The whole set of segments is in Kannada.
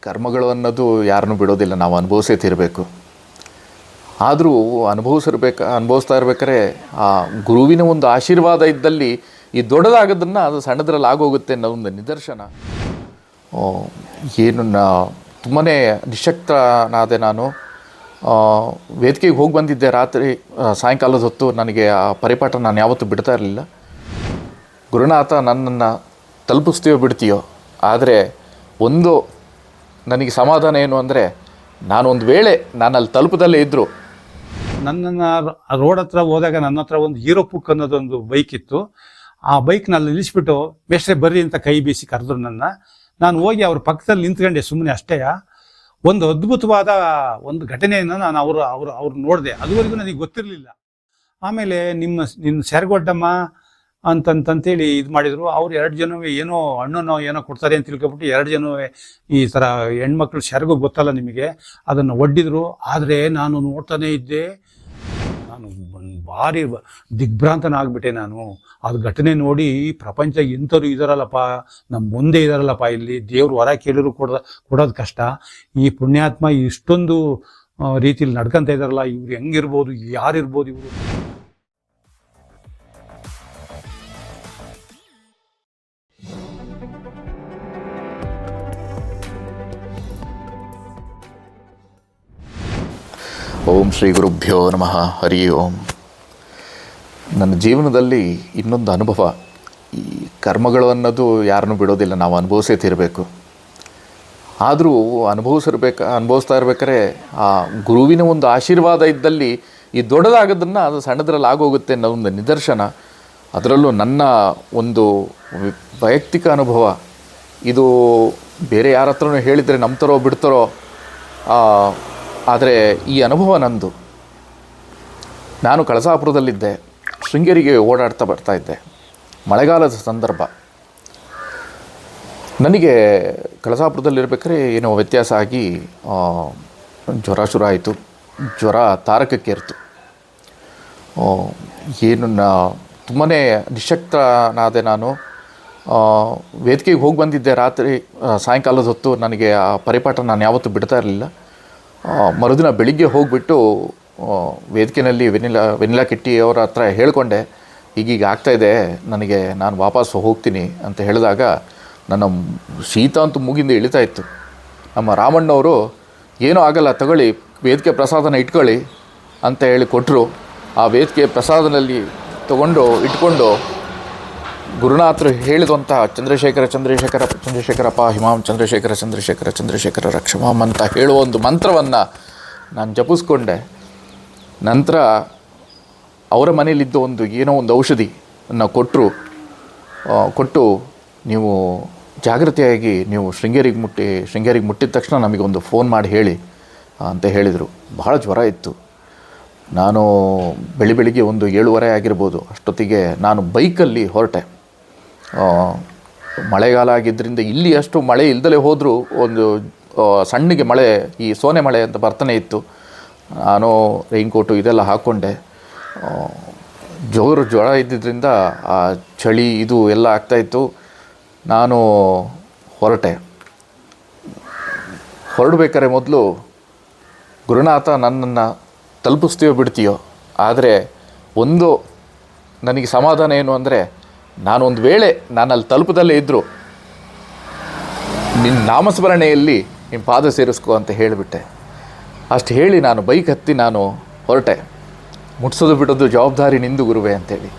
ಕರ್ಮಗಳು ಅನ್ನೋದು ಯಾರನ್ನೂ ಬಿಡೋದಿಲ್ಲ, ನಾವು ಅನುಭವಿಸೇ ತೀರಬೇಕು. ಆದರೂ ಅನುಭವಿಸ್ತಾ ಇರ್ಬೇಕಾದ್ರೆ ಆ ಗುರುವಿನ ಒಂದು ಆಶೀರ್ವಾದ ಇದ್ದಲ್ಲಿ ಈ ದೊಡ್ಡದಾಗೋದನ್ನು ಅದು ಸಣ್ಣದ್ರಲ್ಲಿ ಆಗೋಗುತ್ತೆ ಅನ್ನೋ ಒಂದು ನಿದರ್ಶನ. ಏನು ತುಂಬಾ ನಿಶಕ್ತನಾದೆ ನಾನು. ವೇದಿಕೆಗೆ ಹೋಗಿ ಬಂದಿದ್ದೆ ರಾತ್ರಿ, ಸಾಯಂಕಾಲದ ಹೊತ್ತು. ನನಗೆ ಆ ಪರಿಪಾಠ ನಾನು ಯಾವತ್ತೂ ಬಿಡ್ತಾ ಇರಲಿಲ್ಲ. ಗುರುನಾಥ, ನನ್ನನ್ನು ತಲುಪಿಸ್ತೀಯೋ ಬಿಡ್ತೀಯೋ, ಆದರೆ ಒಂದು ನನಗೆ ಸಮಾಧಾನ ಏನು ಅಂದರೆ, ನಾನೊಂದು ವೇಳೆ ನಾನು ಅಲ್ಲಿ ತಲುಪದಲ್ಲೇ ಇದ್ದರು. ನನ್ನನ್ನು ರೋಡ್ ಹತ್ರ ಹೋದಾಗ ನನ್ನ ಹತ್ರ ಒಂದು ಹೀರೋ ಪುಕ್ ಅನ್ನೋದೊಂದು ಬೈಕ್ ಇತ್ತು. ಆ ಬೈಕ್ನಲ್ಲಿ ನಿಲ್ಲಿಸ್ಬಿಟ್ಟು ಮೇಷ್ಟ್ರೆ ಬರ್ರಿ ಅಂತ ಕೈ ಬೀಸಿ ಕರೆದ್ರು ನಾನು ಹೋಗಿ ಅವ್ರ ಪಕ್ಕದಲ್ಲಿ ನಿಂತ್ಕೊಂಡೆ ಸುಮ್ಮನೆ ಅಷ್ಟೇ. ಒಂದು ಅದ್ಭುತವಾದ ಒಂದು ಘಟನೆಯನ್ನು ನಾನು ಅವ್ರು ನೋಡಿದೆ. ಅದುವರೆಗೂ ನನಗೆ ಗೊತ್ತಿರಲಿಲ್ಲ. ಆಮೇಲೆ ನಿನ್ನ ಸೆರಗೊಡ್ಡಮ್ಮ ಅಂತಂತೇಳಿ ಇದು ಮಾಡಿದರು. ಅವ್ರು 2 ಜನವೇ ಏನೋ ಹಣ್ಣನೋ ಏನೋ ಕೊಡ್ತಾರೆ ಅಂತ ತಿಳ್ಕೊಬಿಟ್ಟು 2 ಜನವೇ ಈ ಥರ ಹೆಣ್ಮಕ್ಳು ಸೆರಗು ಗೊತ್ತಲ್ಲ ನಿಮಗೆ, ಅದನ್ನು ಒಡ್ಡಿದ್ರು. ಆದರೆ ನಾನು ನೋಡ್ತಾನೆ ಇದ್ದೆ. ನಾನು ಭಾರಿ ದಿಗ್ಭ್ರಾಂತನಾಗ್ಬಿಟ್ಟೆ ನಾನು. ಅದು ಘಟನೆ ನೋಡಿ ಪ್ರಪಂಚ ಇಂಥವ್ರು ಇದಾರಲ್ಲಪ್ಪ, ನಮ್ಮ ಮುಂದೆ ಇದಾರಲ್ಲಪ್ಪ, ಇಲ್ಲಿ ದೇವ್ರು ವರ ಕೇಳಿದ್ರು ಕೊಡೋದು ಕಷ್ಟ. ಈ ಪುಣ್ಯಾತ್ಮ ಇಷ್ಟೊಂದು ರೀತಿಯಲ್ಲಿ ನಡ್ಕೊಂತ ಇದಾರಲ್ಲ, ಇವ್ರು ಹೆಂಗಿರ್ಬೋದು, ಯಾರಿರ್ಬೋದು ಇವರು? ಓಂ ಶ್ರೀ ಗುರುಭ್ಯೋ ನಮಃ. ಹರಿ ಓಂ. ನನ್ನ ಜೀವನದಲ್ಲಿ ಇನ್ನೊಂದು ಅನುಭವ. ಈ ಕರ್ಮಗಳು ಅನ್ನೋದು ಯಾರನ್ನೂ ಬಿಡೋದಿಲ್ಲ, ನಾವು ಅನುಭವಿಸೇ ತೀರಬೇಕು. ಆದರೂ ಅನುಭವಿಸ್ತಾ ಇರ್ಬೇಕಾದ್ರೆ ಆ ಗುರುವಿನ ಒಂದು ಆಶೀರ್ವಾದ ಇದ್ದಲ್ಲಿ ಈ ದೊಡ್ಡದಾಗೋದನ್ನು ಅದು ಸಣ್ಣದ್ರಲ್ಲಿ ಆಗೋಗುತ್ತೆ ಅನ್ನೋ ಒಂದು ನಿದರ್ಶನ. ಅದರಲ್ಲೂ ನನ್ನ ಒಂದು ವೈಯಕ್ತಿಕ ಅನುಭವ ಇದು. ಬೇರೆ ಯಾರ ಹತ್ರನೂ ಹೇಳಿದರೆ ನಂಬ್ತಾರೋ ಬಿಡ್ತಾರೋ, ಆದರೆ ಈ ಅನುಭವ ನಂದು. ನಾನು ಕಳಸಾಪುರದಲ್ಲಿದ್ದೆ. ಶೃಂಗೇರಿಗೆ ಓಡಾಡ್ತಾ ಬರ್ತಾಯಿದ್ದೆ. ಮಳೆಗಾಲದ ಸಂದರ್ಭ. ನನಗೆ ಕಳಸಾಪುರದಲ್ಲಿರ್ಬೇಕಾದ್ರೆ ಏನೋ ವ್ಯತ್ಯಾಸ ಆಗಿ ಜ್ವರ ಶುರು ಆಯಿತು. ಜ್ವರ ತಾರಕಕ್ಕೇರ್ತು. ಏನು ತುಂಬಾ ನಿಶಕ್ತನಾದೆ ನಾನು. ವೇದಿಕೆಗೆ ಹೋಗಿ ಬಂದಿದ್ದೆ ರಾತ್ರಿ, ಸಾಯಂಕಾಲದ ಹೊತ್ತು. ನನಗೆ ಆ ಪರಿಪಾಠ ನಾನು ಯಾವತ್ತೂ ಬಿಡ್ತಾ ಇರಲಿಲ್ಲ. ಮರುದಿನ ಬೆಳಿಗ್ಗೆ ಹೋಗಿಬಿಟ್ಟು ವೇದಿಕೆಯಲ್ಲಿ ವೆನಿಲಾ ಕಿಟ್ಟಿ ಅವರ ಹತ್ರ ಹೇಳಿಕೊಂಡೆ, ಈಗೀಗ ಆಗ್ತಾಯಿದೆ ನನಗೆ, ನಾನು ವಾಪಸ್ಸು ಹೋಗ್ತೀನಿ ಅಂತ ಹೇಳಿದಾಗ ನನ್ನ ಶೀತ ಅಂತೂ ಮೂಗಿಂದ ಇಳಿತಾ ಇತ್ತು. ನಮ್ಮ ರಾಮಣ್ಣವರು, ಏನೂ ಆಗಲ್ಲ ತಗೊಳ್ಳಿ, ವೇದಿಕೆ ಪ್ರಸಾದನ ಇಟ್ಕೊಳ್ಳಿ ಅಂತ ಹೇಳಿ ಕೊಟ್ಟರು. ಆ ವೇದಿಕೆ ಪ್ರಸಾದನಲ್ಲಿ ಇಟ್ಕೊಂಡು ಗುರುನಾಥರು ಹೇಳಿದಂಥ ಚಂದ್ರಶೇಖರಪ್ಪ ಹಿಮಾಂ ಚಂದ್ರಶೇಖರ ರಕ್ಷಮಾಂ ಅಂತ ಹೇಳುವ ಒಂದು ಮಂತ್ರವನ್ನು ನಾನು ಜಪಿಸ್ಕೊಂಡೆ. ನಂತರ ಅವರ ಮನೆಯಲ್ಲಿದ್ದ ಏನೋ ಒಂದು ಔಷಧಿಯನ್ನು ಕೊಟ್ಟು ನೀವು ಜಾಗೃತಿಯಾಗಿ ನೀವು ಶೃಂಗೇರಿಗೆ ಮುಟ್ಟಿದ ತಕ್ಷಣ ನಮಗೆ ಒಂದು ಫೋನ್ ಮಾಡಿ ಹೇಳಿ ಅಂತ ಹೇಳಿದರು. ಬಹಳ ಜ್ವರ ಇತ್ತು. ನಾನು ಬೆಳಿಗ್ಗೆ ಒಂದು 7:30 ಆಗಿರ್ಬೋದು. ಅಷ್ಟೊತ್ತಿಗೆ ನಾನು ಬೈಕಲ್ಲಿ ಹೊರಟೆ. ಮಳೆಗಾಲ ಆಗಿದ್ದರಿಂದ ಇಲ್ಲಿ ಅಷ್ಟು ಮಳೆ ಇಲ್ದಲೇ ಹೋದರೂ ಒಂದು ಸಣ್ಣಗೆ ಮಳೆ, ಈ ಸೋನೆ ಮಳೆ ಅಂತ ಬರ್ತಾನೆ ಇತ್ತು. ನಾನು ರೈನ್ಕೋಟು ಇದೆಲ್ಲ ಹಾಕ್ಕೊಂಡೆ. ಜ್ವರ ಇದ್ದಿದ್ದರಿಂದ ಆ ಚಳಿ ಇದು ಎಲ್ಲ ಆಗ್ತಾಯಿತ್ತು. ನಾನು ಹೊರಡಬೇಕಾದ್ರೆ ಮೊದಲು, ಗುರುನಾಥ, ನನ್ನನ್ನು ತಲುಪಿಸ್ತೀಯೋ ಬಿಡ್ತೀಯೋ, ಆದರೆ ಒಂದು ನನಗೆ ಸಮಾಧಾನ ಏನು ಅಂದರೆ, ನಾನೊಂದು ವೇಳೆ ನಾನು ಅಲ್ಲಿ ತಲುಪದಲ್ಲೇ ಇದ್ದರು, ನಿನ್ನ ನಾಮಸ್ಮರಣೆಯಲ್ಲಿ ನಿಮ್ಮ ಪಾದ ಸೇರಿಸ್ಕೊ ಅಂತ ಹೇಳಿಬಿಟ್ಟೆ. ಅಷ್ಟು ಹೇಳಿ ನಾನು ಬೈಕ್ ಹತ್ತಿ ನಾನು ಹೊರಟೆ. ಮುಟ್ಸೋದು ಬಿಡೋದು ಜವಾಬ್ದಾರಿ ನಿಂದು ಗುರುವೇ ಅಂತೇಳಿ.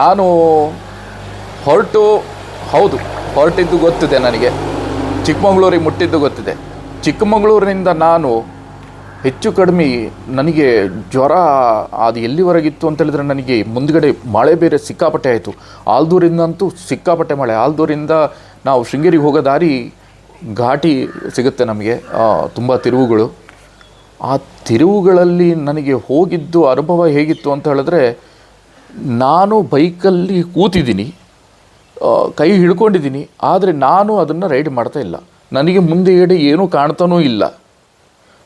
ನಾನು ಹೊರಟಿದ್ದು ಗೊತ್ತಿದೆ ನನಗೆ. ಚಿಕ್ಕಮಗಳೂರಿಗೆ ಮುಟ್ಟಿದ್ದು ಗೊತ್ತಿದೆ. ಚಿಕ್ಕಮಗಳೂರಿನಿಂದ ನಾನು ಹೆಚ್ಚು ಕಡಿಮೆ ನನಗೆ ಜ್ವರ ಅದು ಎಲ್ಲಿವರೆಗಿತ್ತು ಅಂತೇಳಿದ್ರೆ, ನನಗೆ ಮುಂದ್ಗಡೆ ಮಳೆ ಬೇರೆ ಸಿಕ್ಕಾಪಟ್ಟೆ ಆಯಿತು. ಆಲ್ದೂರಿಂದಂತೂ ಸಿಕ್ಕಾಪಟ್ಟೆ ಮಳೆ. ಆಲ್ದೂರಿಂದ ನಾವು ಶೃಂಗೇರಿಗೆ ಹೋಗೋ ದಾರಿ ಘಾಟಿ ಸಿಗುತ್ತೆ ನಮಗೆ, ತುಂಬ ತಿರುವುಗಳು. ಆ ತಿರುವುಗಳಲ್ಲಿ ನನಗೆ ಹೋಗಿದ್ದು ಅನುಭವ ಹೇಗಿತ್ತು ಅಂತ ಹೇಳಿದ್ರೆ, ನಾನು ಬೈಕಲ್ಲಿ ಕೂತಿದ್ದೀನಿ, ಕೈ ಹಿಡ್ಕೊಂಡಿದ್ದೀನಿ, ಆದರೆ ನಾನು ಅದನ್ನು ರೈಡ್ ಮಾಡ್ತಾ ಇಲ್ಲ. ನನಗೆ ಮುಂದೆ ಏನೂ ಕಾಣ್ತಾನೂ ಇಲ್ಲ.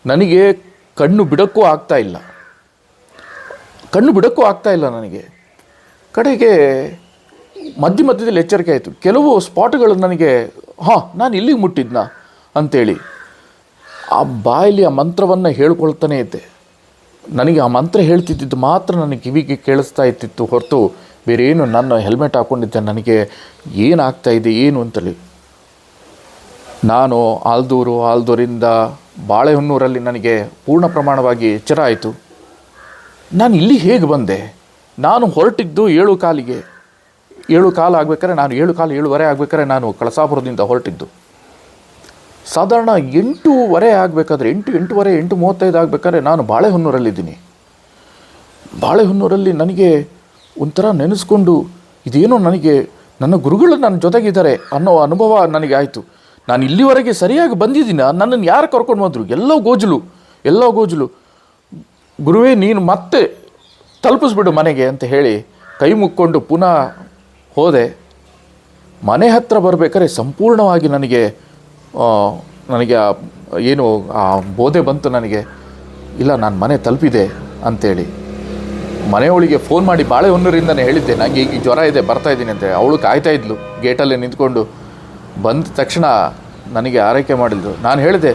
ನನಗೆ ಕಣ್ಣು ಬಿಡೋಕ್ಕೂ ಆಗ್ತಾ ಇಲ್ಲ ನನಗೆ. ಕಡೆಗೆ ಮಧ್ಯದಲ್ಲಿ ಎಚ್ಚರಿಕೆ ಆಯಿತು. ಕೆಲವು ಸ್ಪಾಟ್ಗಳು ನನಗೆ ಹಾಂ ನಾನು ಇಲ್ಲಿಗೆ ಮುಟ್ಟಿದ್ನಾ ಅಂಥೇಳಿ ಆ ಬಾಯಲ್ಲಿ ಆ ಮಂತ್ರವನ್ನು ಹೇಳ್ಕೊಳ್ತಾನೆ ಇದ್ದೆ. ನನಗೆ ಆ ಮಂತ್ರ ಹೇಳ್ತಿದ್ದು ಮಾತ್ರ ನನಗೆ ಕಿವಿಗೆ ಕೇಳಿಸ್ತಾ ಇತ್ತಿತ್ತು ಹೊರತು ಬೇರೆ ಏನು. ನನ್ನ ಹೆಲ್ಮೆಟ್ ಹಾಕ್ಕೊಂಡಿದ್ದೆ, ನನಗೆ ಏನಾಗ್ತಾಯಿದೆ ಏನು ಅಂತೇಳಿ. ನಾನು ಆಲ್ದೂರಿಂದ ಬಾಳೆಹೊನ್ನೂರಲ್ಲಿ ನನಗೆ ಪೂರ್ಣ ಪ್ರಮಾಣವಾಗಿ ಎಚ್ಚರ ಆಯಿತು. ನಾನು ಇಲ್ಲಿ ಹೇಗೆ ಬಂದೆ? ನಾನು ಹೊರಟಿದ್ದು 7:15 7:15 ಆಗ್ಬೇಕಾದ್ರೆ, ನಾನು 7:15 ಆಗ್ಬೇಕಾದ್ರೆ ನಾನು ಕಳಸಾಪುರದಿಂದ ಹೊರಟಿದ್ದು. ಸಾಧಾರಣ 8:15 ಆಗಬೇಕಾದ್ರೆ 8:30 8:35 ಆಗಬೇಕಾದ್ರೆ ನಾನು ಬಾಳೆಹೊನ್ನೂರಲ್ಲಿದ್ದೀನಿ. ಬಾಳೆಹೊನ್ನೂರಲ್ಲಿ ನನಗೆ ಒಂಥರ ನೆನೆಸ್ಕೊಂಡು ಇದೇನೋ ನನಗೆ ನನ್ನ ಗುರುಗಳು ನನ್ನ ಜೊತೆಗಿದ್ದಾರೆ ಅನ್ನೋ ಅನುಭವ ನನಗೆ ಆಯಿತು. ನಾನು ಇಲ್ಲಿವರೆಗೆ ಸರಿಯಾಗಿ ಬಂದಿದ್ದೀನ, ನನ್ನನ್ನು ಯಾರು ಕರ್ಕೊಂಡು ಬಂದರು? ಎಲ್ಲೋ ಗೋಜಲು. ಗುರುವೇ ನೀನು ಮತ್ತೆ ತಲುಪಿಸ್ಬಿಡು ಮನೆಗೆ ಅಂತ ಹೇಳಿ ಕೈ ಮುಕ್ಕೊಂಡು ಪುನಃ ಹೋದೆ. ಮನೆ ಹತ್ತಿರ ಬರಬೇಕಾದ್ರೆ ಸಂಪೂರ್ಣವಾಗಿ ನನಗೆ ಏನು ಆ ಬೋಧೆ ಬಂತು ನನಗೆ. ಇಲ್ಲ, ನಾನು ಮನೆ ತಲುಪಿದೆ ಅಂಥೇಳಿ ಮನೆಯೊಳಗೆ ಫೋನ್ ಮಾಡಿ ಬಾಳೆಹೊನ್ನೂರಿಂದನೇ ಹೇಳಿದ್ದೆ, ನನಗೆ ಈಗ ಜ್ವರ ಇದೆ, ಬರ್ತಾಯಿದ್ದೀನಿ ಅಂತೇಳಿ. ಅವಳು ಕಾಯ್ತಾ ಇದ್ಲು ಗೇಟಲ್ಲೇ ನಿಂತ್ಕೊಂಡು. ಬಂದ ತಕ್ಷಣ ನನಗೆ ಆರೈಕೆ ಮಾಡಿದ್ರು. ನಾನು ಹೇಳಿದೆ,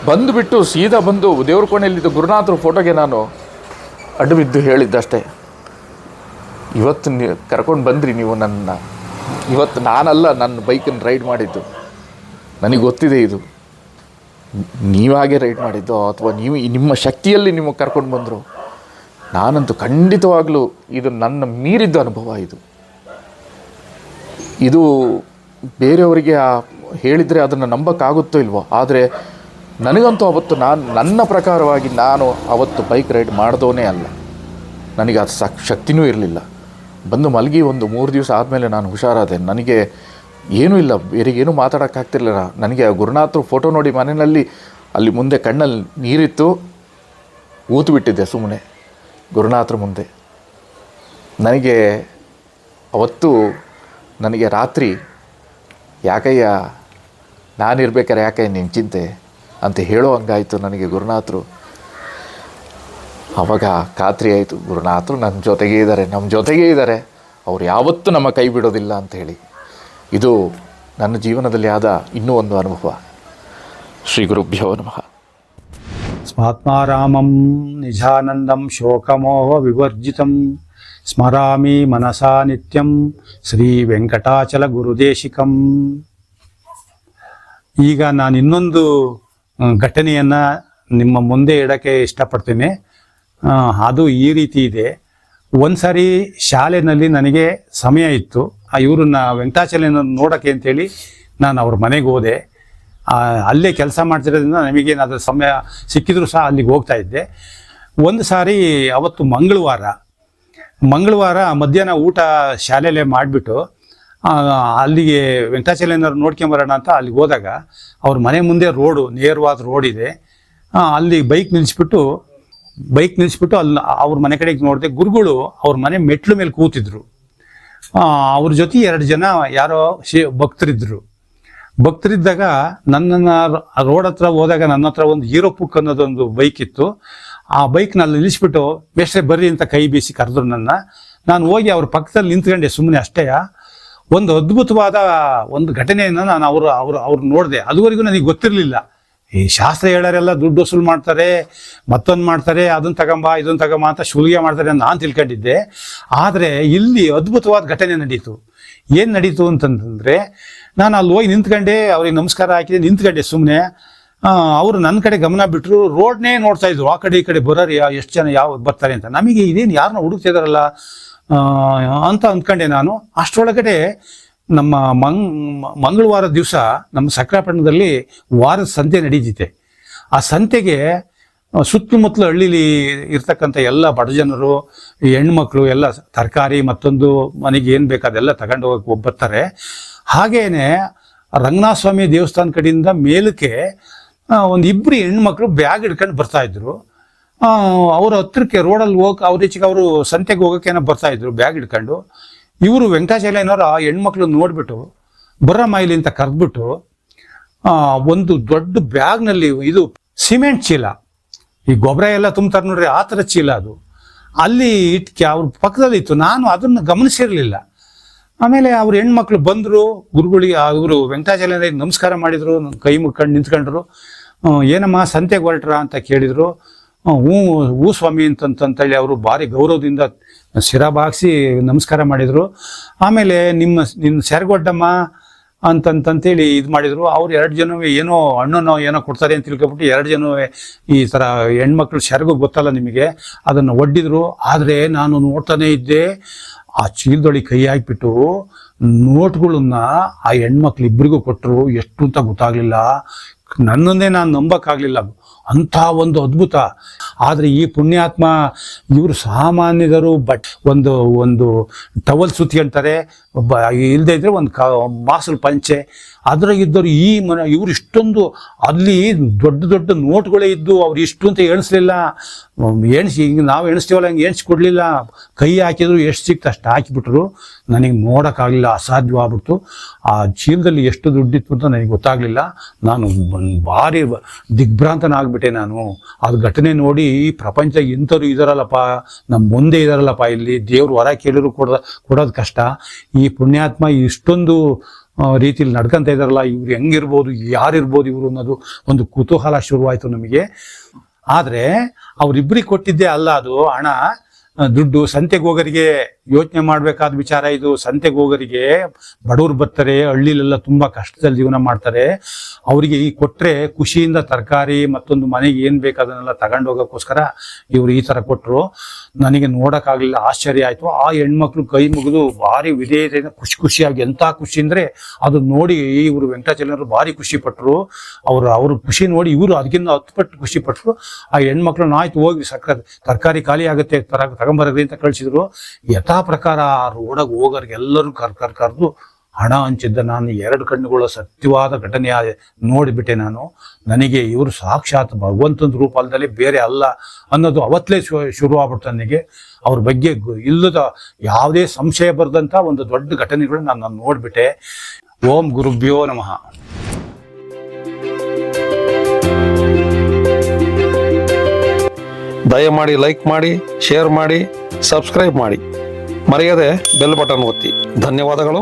ಬಂದುಬಿಟ್ಟು ಸೀದಾ ಬಂದು ದೇವ್ರ ಕೋಣೆಯಲ್ಲಿದ್ದು ಗುರುನಾಥರ ಫೋಟೋಗೆ ನಾನು ಅಡ್ಡಬಿದ್ದು ಹೇಳಿದ್ದಷ್ಟೇ, ಇವತ್ತು ಕರ್ಕೊಂಡು ಬಂದ್ರಿ ನೀವು ನನ್ನ. ಇವತ್ತು ನಾನಲ್ಲ ನನ್ನ ಬೈಕನ್ನು ರೈಡ್ ಮಾಡಿದ್ದು, ನನಗೆ ಗೊತ್ತಿದೆ ಇದು ನೀವಾಗೆ ರೈಡ್ ಮಾಡಿದ್ದು ಅಥವಾ ನೀವು ನಿಮ್ಮ ಶಕ್ತಿಯಲ್ಲಿ ನಿಮಗೆ ಕರ್ಕೊಂಡು ಬಂದರು. ನಾನಂತೂ ಖಂಡಿತವಾಗಲೂ ಇದು ನನ್ನ ಮೀರಿದ್ದ ಅನುಭವ. ಇದು ಬೇರೆಯವರಿಗೆ ಹೇಳಿದರೆ ಅದನ್ನು ನಂಬಕ್ಕಾಗುತ್ತೋ ಇಲ್ವೋ, ಆದರೆ ನನಗಂತೂ ಅವತ್ತು ನನ್ನ ಪ್ರಕಾರವಾಗಿ ನಾನು ಅವತ್ತು ಬೈಕ್ ರೈಡ್ ಮಾಡಿದವನೇ ಅಲ್ಲ. ನನಗೆ ಅದು ಶಕ್ತಿನೂ ಇರಲಿಲ್ಲ. ಬಂದು ಮಲಗಿ ಒಂದು 3 ದಿವಸ ಆದಮೇಲೆ ನಾನು ಹುಷಾರಾದೆ. ನನಗೆ ಏನೂ ಇಲ್ಲ, ಬೇರೆ ಏನೂ ಮಾತಾಡೋಕ್ಕಾಗ್ತಿರ್ಲಿಲ್ಲ. ನನಗೆ ಗುರುನಾಥರು ಫೋಟೋ ನೋಡಿ ಮನೆಯಲ್ಲಿ ಅಲ್ಲಿ ಮುಂದೆ ಕಣ್ಣಲ್ಲಿ ನೀರಿತ್ತು, ಊತುಬಿಟ್ಟಿದ್ದೆ ಸುಮ್ಮನೆ ಗುರುನಾಥರ ಮುಂದೆ. ನನಗೆ ಅವತ್ತು ನನಗೆ ರಾತ್ರಿ ಯಾಕಯ್ಯ ನಾನಿರ್ಬೇಕಾರೆ ಯಾಕಯ್ಯ ನಿನ್ನ ಚಿಂತೆ ಅಂತ ಹೇಳೋ ಹಂಗಾಯಿತು ನನಗೆ ಗುರುನಾಥರು. ಆವಾಗ ಖಾತ್ರಿ ಆಯಿತು, ಗುರುನಾಥರು ನಮ್ಮ ಜೊತೆಗೇ ಇದ್ದಾರೆ, ಅವ್ರು ಯಾವತ್ತೂ ನಮ್ಮ ಕೈ ಬಿಡೋದಿಲ್ಲ ಅಂತ ಹೇಳಿ. ಇದು ನನ್ನ ಜೀವನದಲ್ಲಿ ಆದ ಇನ್ನೂ ಒಂದು ಅನುಭವ. ಶ್ರೀ ಗುರುಭ್ಯೋ ನಮಃ. ಸ್ಮಾತ್ಮಾರಾಮಂ ನಿಜಾನಂದಂ ಶೋಕಮೋಹ ವಿವರ್ಜಿತಂ ಸ್ಮರಾಮಿ ಮನಸಾ ನಿತ್ಯಂ ಶ್ರೀ ವೆಂಕಟಾಚಲ ಗುರುದೇಶಿಕಂ. ಈಗ ನಾನು ಇನ್ನೊಂದು ಘಟನೆಯನ್ನು ನಿಮ್ಮ ಮುಂದೆ ಇಡೋಕ್ಕೆ ಇಷ್ಟಪಡ್ತೇನೆ. ಅದು ಈ ರೀತಿ ಇದೆ. ಒಂದು ಸಾರಿ ಶಾಲೆಯಲ್ಲಿ ನನಗೆ ಸಮಯ ಇತ್ತು. ಇವ್ರನ್ನ ವೆಂಕಟಾಚಲನ ನೋಡೋಕ್ಕೆ ಅಂತೇಳಿ ನಾನು ಅವ್ರ ಮನೆಗೆ ಹೋದೆ. ಅಲ್ಲೇ ಕೆಲಸ ಮಾಡ್ತಿರೋದ್ರಿಂದ ನಮಗೇನಾದರೂ ಸಮಯ ಸಿಕ್ಕಿದ್ರು ಸಹ ಅಲ್ಲಿಗೆ ಹೋಗ್ತಾ ಇದ್ದೆ. ಒಂದು ಸಾರಿ ಅವತ್ತು ಮಂಗಳವಾರ ಮಧ್ಯಾಹ್ನ ಊಟ ಶಾಲೆಯಲ್ಲೇ ಮಾಡಿಬಿಟ್ಟು ಅಲ್ಲಿಗೆ ವೆಂಕಟಾಚಲನವ್ರು ನೋಡ್ಕೊಂಬರೋಣ ಅಂತ ಅಲ್ಲಿಗೆ ಹೋದಾಗ ಅವ್ರ ಮನೆ ಮುಂದೆ ನೇರವಾದ ರೋಡ್ ಇದೆ. ಅಲ್ಲಿ ಬೈಕ್ ನಿಲ್ಲಿಸ್ಬಿಟ್ಟು ಅಲ್ಲಿ ಅವ್ರ ಮನೆ ಕಡೆಗೆ ನೋಡಿದೆ. ಗುರುಗಳು ಅವ್ರ ಮನೆ ಮೆಟ್ಲು ಮೇಲೆ ಕೂತಿದ್ರು. ಅವ್ರ ಜೊತೆ 2 ಜನ ಯಾರೋ ಭಕ್ತರಿದ್ದಾಗ ನನ್ನನ್ನು ರೋಡ್ ಹತ್ರ ಹೋದಾಗ ನನ್ನ ಹತ್ರ ಒಂದು ಹೀರೋ ಪುಕ್ ಅನ್ನೋದೊಂದು ಬೈಕ್ ಇತ್ತು. ಆ ಬೈಕ್ನಲ್ಲಿ ನಿಲ್ಲಿಸ್ಬಿಟ್ಟು ಮೇಷ್ಟ್ರೆ ಬರ್ರಿ ಅಂತ ಕೈ ಬೀಸಿ ಕರೆದ್ರು ನಾನು ಹೋಗಿ ಅವ್ರ ಪಕ್ಕದಲ್ಲಿ ನಿಂತ್ಕೊಂಡೆ ಸುಮ್ಮನೆ ಅಷ್ಟೇ. ಒಂದು ಅದ್ಭುತವಾದ ಒಂದು ಘಟನೆಯನ್ನು ನಾನು ಅವ್ರು ನೋಡಿದೆ. ಅದುವರೆಗೂ ನನಗೆ ಗೊತ್ತಿರಲಿಲ್ಲ. ಈ ಶಾಸ್ತ್ರ ಹೇಳೋರೆಲ್ಲ ದುಡ್ಡು ವಸೂಲು ಮಾಡ್ತಾರೆ, ಮತ್ತೊಂದು ಮಾಡ್ತಾರೆ, ಅದನ್ನು ತಗೊಂಬ ಇದನ್ನು ತಗೊಂಬ ಅಂತ ಶುಲ್ಗೆ ಮಾಡ್ತಾರೆ ಅಂತ ನಾನು ತಿಳ್ಕೊಂಡಿದ್ದೆ. ಆದರೆ ಇಲ್ಲಿ ಅದ್ಭುತವಾದ ಘಟನೆ ನಡೀತು. ಏನು ನಡೀತು ಅಂತಂದರೆ, ನಾನು ಅಲ್ಲಿ ಹೋಗಿ ನಿಂತ್ಕೊಂಡೆ, ಅವ್ರಿಗೆ ನಮಸ್ಕಾರ ಹಾಕಿದೆ, ನಿಂತ್ಕೊಂಡೆ ಸುಮ್ಮನೆ. ಅವರು ನನ್ನ ಕಡೆ ಗಮನ ಬಿಟ್ಟರು, ರೋಡ್ನೇ ನೋಡ್ತಾ ಇದ್ರು. ಆ ಕಡೆ ಈ ಕಡೆ ಬರೋರು ಎಷ್ಟು ಜನ ಯಾವ ಬರ್ತಾರೆ ಅಂತ. ನಮಗೆ ಇದೇನು ಯಾರನ್ನ ಹುಡುಕ್ತಿದಾರಲ್ಲ ಅಂತ ಅಂದ್ಕೊಂಡೆ ನಾನು. ಅಷ್ಟರೊಳಗಡೆ ನಮ್ಮ ಮಂಗಳವಾರ ದಿವಸ ನಮ್ಮ ಸಕ್ರಾಪಟ್ಟಣದಲ್ಲಿ ವಾರದ ಸಂತೆ ನಡೀತಿದೆ. ಆ ಸಂತೆಗೆ ಸುತ್ತಮುತ್ತಲು ಹಳ್ಳಿಲಿ ಇರ್ತಕ್ಕಂಥ ಎಲ್ಲ ಬಡ ಜನರು, ಹೆಣ್ಮಕ್ಳು ಎಲ್ಲ ತರಕಾರಿ ಮತ್ತೊಂದು ಮನೆಗೆ ಏನು ಬೇಕು ಅದೆಲ್ಲ ತಗೊಂಡು ಹೋಗಿ ಬರ್ತಾರೆ. ಹಾಗೇನೆ ರಂಗನಾಥ ಸ್ವಾಮಿ ದೇವಸ್ಥಾನ ಕಡೆಯಿಂದ ಮೇಲಕ್ಕೆ ಒಂದು 2 ಹೆಣ್ಮಕ್ಳು ಬ್ಯಾಗ್ ಹಿಡ್ಕೊಂಡು ಬರ್ತಾ ಇದ್ರು. ಅವ್ರ ಹತ್ರಕ್ಕೆ ರೋಡಲ್ಲಿ ಅವರು ಸಂತೆಗೆ ಹೋಗೋಕ್ಕೇನೋ ಬರ್ತಾ ಇದ್ರು ಬ್ಯಾಗ್ ಹಿಡ್ಕೊಂಡು. ಇವರು ವೆಂಕಟಾಚಲನವರು ಆ ಹೆಣ್ಮಕ್ಳು ನೋಡ್ಬಿಟ್ಟು ಬರ್ರಮ್ಮ ಇಲ್ಲಿ ಅಂತ ಕರೆದ್ಬಿಟ್ಟು ಒಂದು ದೊಡ್ಡ ಬ್ಯಾಗ್ನಲ್ಲಿ ಇದು ಸಿಮೆಂಟ್ ಚೀಲ, ಈ ಗೊಬ್ಬರ ಎಲ್ಲ ತುಂಬ್ತಾರೆ ನೋಡ್ರಿ ಆ ಥರ ಚೀಲ, ಅದು ಅಲ್ಲಿ ಅವ್ರ ಪಕ್ಕದಲ್ಲಿ ಇತ್ತು. ನಾನು ಅದನ್ನು ಗಮನಿಸಿರಲಿಲ್ಲ. ಆಮೇಲೆ ಅವ್ರ ಹೆಣ್ಮಕ್ಳು ಬಂದರು, ಗುರುಗಳಿಗೆ ಅವರು ವೆಂಕಟಾಚಲರಿಗೆ ನಮಸ್ಕಾರ ಮಾಡಿದ್ರು, ನನ್ನ ಕೈ ಮುಗ್ಕೊಂಡು ನಿಂತ್ಕೊಂಡ್ರು. ಏನಮ್ಮ ಸಂತೆಗೆ ಹೊರಟ್ರ ಅಂತ ಕೇಳಿದ್ರು. ಹೂ ಸ್ವಾಮಿ ಅಂತಂತೇಳಿ ಅವರು ಭಾರಿ ಗೌರವದಿಂದ ಶಿರ ಬಾಗಿಸಿ ನಮಸ್ಕಾರ ಮಾಡಿದರು. ಆಮೇಲೆ ನಿನ್ನ ಸೆರಗೊಡ್ಡಮ್ಮ ಅಂತಂತೇಳಿ ಇದು ಮಾಡಿದರು. ಅವ್ರು 2 ಜನವೇ ಏನೋ ಹಣ್ಣು ಏನೋ ಕೊಡ್ತಾರೆ ಅಂತ ತಿಳ್ಕೊಬಿಟ್ಟು 2 ಜನವೇ ಈ ಥರ ಹೆಣ್ಮಕ್ಳು ಸೆರಗು ಗೊತ್ತಲ್ಲ ನಿಮಗೆ, ಅದನ್ನು ಒಡ್ಡಿದ್ರು. ಆದರೆ ನಾನು ನೋಡ್ತಾನೆ ಇದ್ದೆ, ಆ ಚೀಲದೊಳಗೆ ಕೈ ಹಾಕಿಬಿಟ್ಟು ನೋಟ್ಗಳನ್ನ ಆ ಹೆಣ್ಮಕ್ಳು ಇಬ್ಬರಿಗೂ ಕೊಟ್ಟರು. ಎಷ್ಟು ಅಂತ ಗೊತ್ತಾಗ್ಲಿಲ್ಲ, ನನ್ನನ್ನೇ ನಾನು ನಂಬಕ್ಕಾಗಲಿಲ್ಲ. ಅಂಥ ಒಂದು ಅದ್ಭುತ. ಆದರೆ ಈ ಪುಣ್ಯಾತ್ಮ ಇವರು ಸಾಮಾನ್ಯದರು, ಬಟ್ ಒಂದು ಟವಲ್ ಸುತ್ಕೊಂತಾರೆ, ಇಲ್ಲದೆ ಇದ್ರೆ ಒಂದು ಮಾಸಲು ಪಂಚೆ ಅದ್ರಾಗಿದ್ದರು. ಇವರು ಇಷ್ಟೊಂದು ಅಲ್ಲಿ ದೊಡ್ಡ ನೋಟ್ಗಳೇ ಇದ್ದು ಅವ್ರು ಇಷ್ಟು ಅಂತ ಎಣಿಸ್ಲಿಲ್ಲ. ಎಣಿಸಿ ಹಿಂಗೆ ನಾವು ಎಣಿಸ್ತೀವಲ್ಲ ಹಂಗೆ ಎಣಿಸ್ಕೊಡ್ಲಿಲ್ಲ. ಕೈ ಹಾಕಿದ್ರು, ಎಷ್ಟು ಸಿಕ್ತು ಅಷ್ಟು ಹಾಕಿಬಿಟ್ರು. ನನಗೆ ನೋಡೋಕ್ಕಾಗಲಿಲ್ಲ, ಅಸಾಧ್ಯವಾಗ್ಬಿಡ್ತು. ಆ ಚೀಲದಲ್ಲಿ ಎಷ್ಟು ದುಡ್ಡಿತ್ತು ಅಂತ ನನಗೆ ಗೊತ್ತಾಗಲಿಲ್ಲ. ನಾನು ಭಾರಿ ದಿಗ್ಭ್ರಾಂತನಾಗ್ಬಿಟ್ಟೆ ನಾನು. ಅದು ಘಟನೆ ನೋಡಿ ಈ ಪ್ರಪಂಚ ಇಂಥವ್ರು ಇದಾರಲ್ಲಪ್ಪ, ನಮ್ಮ ಮುಂದೆ ಇದಾರಲ್ಲಪ್ಪ, ಇಲ್ಲಿ ದೇವ್ರು ಹೊರ ಕೇಳಿದ್ರು ಕೊಡೋದು ಕಷ್ಟ. ಈ ಪುಣ್ಯಾತ್ಮ ಇಷ್ಟೊಂದು ರೀತಿಯಲ್ಲಿ ನಡ್ಕೊಂತ ಇದಾರಲ್ಲ, ಇವ್ರು ಹೆಂಗಿರ್ಬೋದು, ಯಾರಿರ್ಬೋದು ಇವರು ಅನ್ನೋದು ಒಂದು ಕುತೂಹಲ ಶುರುವಾಯಿತು ನಮಗೆ. ಆದರೆ ಅವರಿಬ್ಬರಿಗೆ ಕೊಟ್ಟಿದ್ದೆ ಅಲ್ಲ ಅದು ಹಣ, ದುಡ್ಡು. ಸಂತೆಗೆ ಹೋಗೋರಿಗೆ ಯೋಚನೆ ಮಾಡಬೇಕಾದ ವಿಚಾರ ಇದು. ಸಂತೆಗೆ ಹೋಗೋರಿಗೆ ಬಡವರು ಬರ್ತಾರೆ, ಹಳ್ಳಿಲೆಲ್ಲ ತುಂಬ ಕಷ್ಟದಲ್ಲಿ ಜೀವನ ಮಾಡ್ತಾರೆ. ಅವರಿಗೆ ಈ ಕೊಟ್ಟರೆ ಖುಷಿಯಿಂದ ತರಕಾರಿ ಮತ್ತೊಂದು ಮನೆಗೆ ಏನು ಬೇಕು ಅದನ್ನೆಲ್ಲ ತಗೊಂಡು ಹೋಗೋಕ್ಕೋಸ್ಕರ ಇವರು ಈ ಥರ ಕೊಟ್ಟರು. ನನಗೆ ನೋಡೋಕ್ಕಾಗಲಿಲ್ಲ, ಆಶ್ಚರ್ಯ ಆಯಿತು. ಆ ಹೆಣ್ಮಕ್ಳು ಕೈ ಮುಗಿದು ಭಾರಿ ವಿಧೇಯತೆಯಿಂದ ಖುಷಿಯಾಗಿ, ಎಂಥ ಖುಷಿ ಅಂದರೆ ಅದು ನೋಡಿ ಇವರು ವೆಂಕಟಾಚಲರು ಭಾರಿ ಖುಷಿ ಪಟ್ಟರು. ಅವ್ರ ಖುಷಿ ನೋಡಿ ಇವರು ಅದಕ್ಕಿಂತ 10 ಪಟ್ಟು ಖುಷಿ ಪಟ್ಟರು. ಆ ಹೆಣ್ಮಕ್ಳನ್ನ ಆಯ್ತು ಹೋಗಿ ತರಕಾರಿ ಖಾಲಿ ಆಗುತ್ತೆ ತಗೊಂಬರ್ರಿ ಅಂತ ಕಳಿಸಿದ್ರು. ಯಥಾ ಪ್ರಕಾರ ಆ ರೋಡಾಗ ಹೋಗೋರಿಗೆ ಎಲ್ಲರೂ ಕರೆದು ಹಣ ಹಂಚಿದ್ದ. ನಾನು 2 ಕಣ್ಣುಗಳ ಸತ್ಯವಾದ ಘಟನೆ ನೋಡಿಬಿಟ್ಟೆ ನಾನು. ನನಗೆ ಇವರು ಸಾಕ್ಷಾತ್ ಭಗವಂತನ ರೂಪ ಅಲ್ಲದೆ ಬೇರೆ ಅಲ್ಲ ಅನ್ನೋದು ಅವತ್ತಲೇ ಶುರುವಾಗ್ಬಿಡ್ತು ನನಗೆ. ಅವ್ರ ಬಗ್ಗೆ ಇಲ್ಲದ ಯಾವುದೇ ಸಂಶಯ ಬರೆದಂಥ ಒಂದು ದೊಡ್ಡ ಘಟನೆಗಳನ್ನ ನಾನು ನೋಡಿಬಿಟ್ಟೆ. ಓಂ ಗುರುಭ್ಯೋ ನಮಃ. ದಯಮಾಡಿ ಲೈಕ್ ಮಾಡಿ, ಶೇರ್ ಮಾಡಿ, ಸಬ್ಸ್ಕ್ರೈಬ್ ಮಾಡಿ, ಮರೆಯದೆ ಬೆಲ್ ಬಟನ್ ಒತ್ತಿ. ಧನ್ಯವಾದಗಳು.